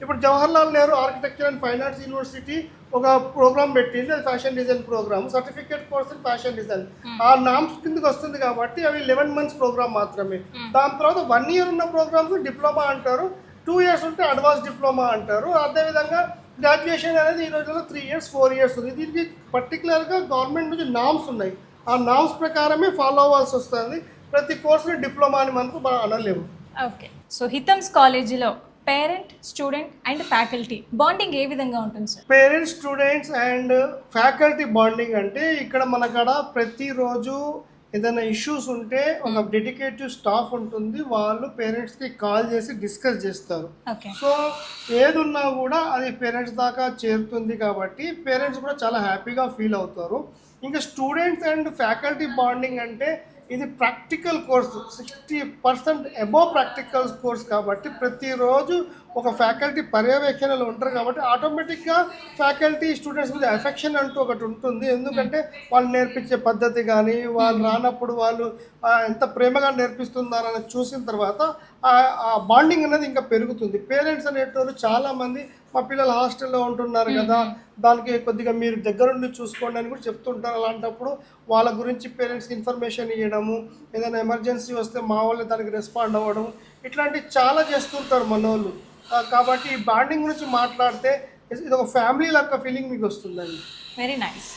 ఇప్పుడు Jawaharlal Nehru architecture and fine arts university ఒక program పెట్టింది, అది fashion design program, certificate course in fashion design. ఆ నామ్స్ కిందకి వస్తుంది కాబట్టి అవి 11 months ప్రోగ్రామ్ మాత్రమే. దాని తర్వాత 1 year ఉన్న ప్రోగ్రామ్స్ డిప్లొమా అంటారు, 2 years ఉంటే అడ్వాన్స్ డిప్లొమా అంటారు. అదేవిధంగా గ్రాడ్యుయేషన్ అనేది ఈ రోజుల్లో 3 years 4 years ఉంది. దీనికి పర్టికులర్గా గవర్నమెంట్ నుంచి నామ్స్ ఉన్నాయి. ఆ నామ్స్ ప్రకారమే ఫాలో అవ్వాల్సి వస్తుంది. ప్రతి కోర్సుని డిప్లొమా అని మనకు మనం అనలేము. ఓకే, సో హితమ్స్ కాలేజీలో parent, student and faculty bonding ఏ విధంగా ఉంటుంది sir? Parents, students and faculty bonding అంటే ఇక్కడ మనకాడ ప్రతిరోజు ఏదైనా ఇష్యూస్ ఉంటే ఒక డెడికేటివ్ స్టాఫ్ ఉంటుంది, వాళ్ళు పేరెంట్స్కి కాల్ చేసి డిస్కస్ చేస్తారు. ఓకే, సో ఏది ఉన్నా కూడా అది పేరెంట్స్ దాకా చేరుతుంది కాబట్టి పేరెంట్స్ కూడా చాలా హ్యాపీగా ఫీల్ అవుతారు. ఇంకా స్టూడెంట్స్ అండ్ ఫ్యాకల్టీ బాండింగ్ అంటే ఇది practical course, 60% above practical course కాబట్టి ప్రతిరోజు ఒక ఫ్యాకల్టీ పర్యవేక్షణలో ఉంటారు కాబట్టి ఆటోమేటిక్గా ఫ్యాకల్టీ స్టూడెంట్స్ మీద ఎఫెక్షన్ అంటూ ఒకటి ఉంటుంది. ఎందుకంటే వాళ్ళు నేర్పించే పద్ధతి కానీ, వాళ్ళు రానప్పుడు వాళ్ళు ఎంత ప్రేమగా నేర్పిస్తున్నారని చూసిన తర్వాత ఆ బాండింగ్ అనేది ఇంకా పెరుగుతుంది. పేరెంట్స్ అనేటోళ్ళు చాలామంది మా పిల్లలు హాస్టల్లో ఉంటున్నారు కదా, దానికి కొద్దిగా మీరు దగ్గరుండి చూసుకోండి అని కూడా చెప్తుంటారు. అలాంటప్పుడు వాళ్ళ గురించి పేరెంట్స్కి ఇన్ఫర్మేషన్ ఇవ్వడము, ఏదైనా ఎమర్జెన్సీ వస్తే మా వాళ్ళు దానికి రెస్పాండ్ అవ్వడం, ఇట్లాంటివి చాలా చేస్తుంటారు మన వాళ్ళు. కాబట్టి ఈ బాండింగ్ గురించి మాట్లాడితే ఇది ఒక ఫ్యామిలీ లాగా ఫీలింగ్ మీకు వస్తుందండి. Very nice.